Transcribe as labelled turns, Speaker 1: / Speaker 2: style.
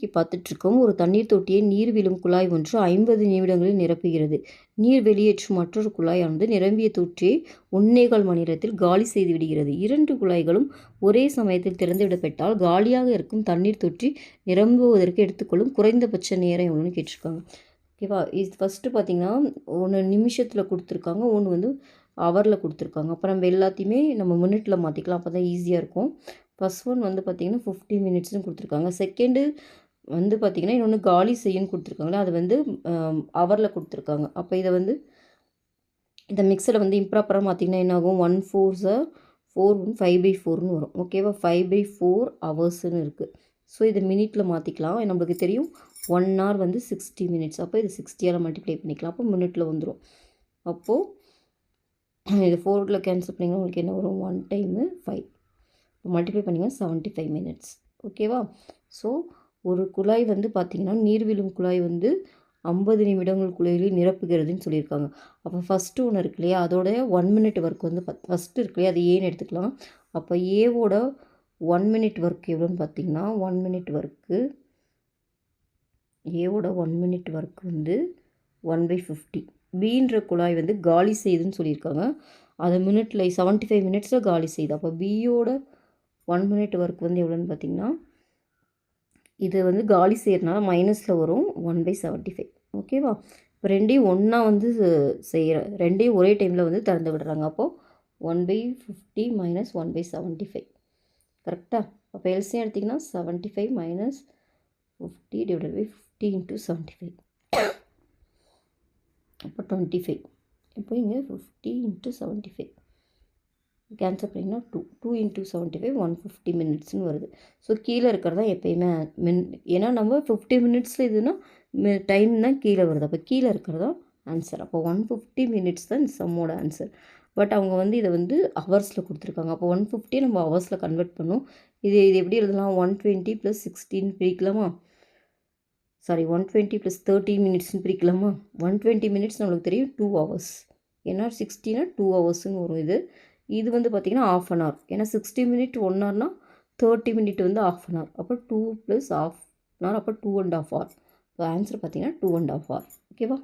Speaker 1: கேள்விக்கு பார்த்துட்ருக்கோம். ஒரு தண்ணீர் தொட்டியை நீர் விழும் குழாய் ஒன்று 50 நிமிடங்களில் நிரப்புகிறது. நீர் வெளியேற்றும் மற்றொரு குழாயானது நிரம்பிய தொட்டியை 1.25 மணி நேரத்தில் காலி செய்து விடுகிறது. 2 குழாய்களும் ஒரே சமயத்தில் திறந்துவிடப்பட்டால் காலியாக இருக்கும் தண்ணீர் தொட்டி நிரம்புவதற்கு எடுத்துக்கொள்ளும் குறைந்தபட்ச நேரம் எவ்வளோன்னு கேட்டிருக்காங்க. ஓகேவா? இது ஃபஸ்ட்டு பார்த்திங்கன்னா, ஒன்று நிமிஷத்தில் கொடுத்துருக்காங்க, ஒன்று வந்து ஹவரில் கொடுத்துருக்காங்க. அப்போ நம்ம எல்லாத்தையுமே நம்ம மினிட்டில் மாற்றிக்கலாம். அப்போ தான் ஈஸியாக இருக்கும். ஃபஸ்ட் ஒன் வந்து பார்த்திங்கன்னா 50 மினிட்ஸ்னு கொடுத்துருக்காங்க. செகண்டு வந்து பார்த்திங்கன்னா இன்னொன்று காலி செய்யுன்னு கொடுத்துருக்காங்களே, அது வந்து ஹவரில் கொடுத்துருக்காங்க. அப்போ இதை வந்து இந்த மிக்சரை வந்து இம்ப்ராப்பராக மாற்றிங்கன்னா என்ன ஆகும்? 1 4 4 1 5/4ன்னு வரும். ஓகேவா? 5/4 ஹவர்ஸ்ன்னு இருக்குது. ஸோ இதை மினிட்டில் மாற்றிக்கலாம். நம்மளுக்கு தெரியும் 1 hour வந்து 60 மினிட்ஸ். அப்போ இது 60ஆல் மல்டிப்ளை பண்ணிக்கலாம். அப்போ மினிட்டில் வந்துடும். அப்போது இது 4ல் கேன்சல் பண்ணிங்கன்னா உங்களுக்கு என்ன வரும்? 1 டைமு 5 மல்டிப்ளை பண்ணிங்கன்னா 75 மினிட்ஸ். ஓகேவா? ஸோ ஒரு குழாய் வந்து பார்த்திங்கன்னா நீர் விழும் குழாய் வந்து 50 நிமிடங்களுக்குள்ளேயே நிரப்புகிறதுன்னு சொல்லியிருக்காங்க. அப்போ ஃபஸ்ட்டு ஒன்று இருக்கு இல்லையா, அதோட 1 மினிட் ஒர்க் வந்து ஃபஸ்ட்டு இருக்கு இல்லையா, அது ஏன்னு எடுத்துக்கலாம். அப்போ ஏவோட 1 மினிட் ஒர்க் எவ்வளோன்னு பார்த்தீங்கன்னா 1 மினிட் ஒர்க்கு ஏவோட 1 மினிட் ஒர்க் வந்து 1/50. பீன்ற குழாய் வந்து காலி செய்யுதுன்னு சொல்லியிருக்காங்க. அதை மினிட்டில் 75 மினிட்ஸில் காலி செய்யுது. அப்போ பியோட 1 மினிட் ஒர்க் வந்து எவ்வளோன்னு பார்த்தீங்கன்னா, இது வந்து காலி செய்கிறதுனால மைனஸில் வரும் 1/75. ஓகேவா? இப்போ ரெண்டையும் ஒன்றா வந்து ரெண்டையும் ஒரே டைமில் வந்து திறந்து விடுறாங்க. அப்போது 1/50 - 1/75 கரெக்டாக? அப்போ எல்சியம் எடுத்திங்கன்னா 75 - 50 / 50 × 75 அப்போ 25. இப்போ இங்கே 50 × 75 கேன்சல் பண்ணிங்கன்னா 2 × 75 150 மினிட்ஸ்னு வருது. ஸோ கீழே இருக்கிறதா எப்போயுமே ஏன்னா நம்ம 50 மினிட்ஸில் இதுனா டைம் தான் கீழே வருது. அப்போ கீழே இருக்கிறதா ஆன்சர். அப்போ 150 மினிட்ஸ் தான் இந்த சம்மோட ஆன்சர். பட் அவங்க வந்து இதை வந்து ஹவர்ஸில் கொடுத்துருக்காங்க. அப்போ 150 நம்ம ஹவர்ஸில் கன்வெர்ட் பண்ணோம். இது எப்படி எழுதலாம்? 120 + 16 பிரிக்கலாமா? சாரி 120 + 13 மினிட்ஸ்னு பிரிக்கலாமா? 120 மினிட்ஸ் நம்மளுக்கு தெரியும் 2 hours. ஏன்னா 60னா 2 ஹவர்ஸ்ன்னு வரும். இது வந்து பார்த்திங்கன்னா ½ an hour. ஏன்னா 60 மினிட் 1 hourனா 30 மினிட் வந்து ½ an hour. அப்போ 2 + ½ an hour அப்போ 2 1/2 hour. ஸோ ஆன்சர் பார்த்திங்கன்னா 2 1/2 hour. ஓகேவா?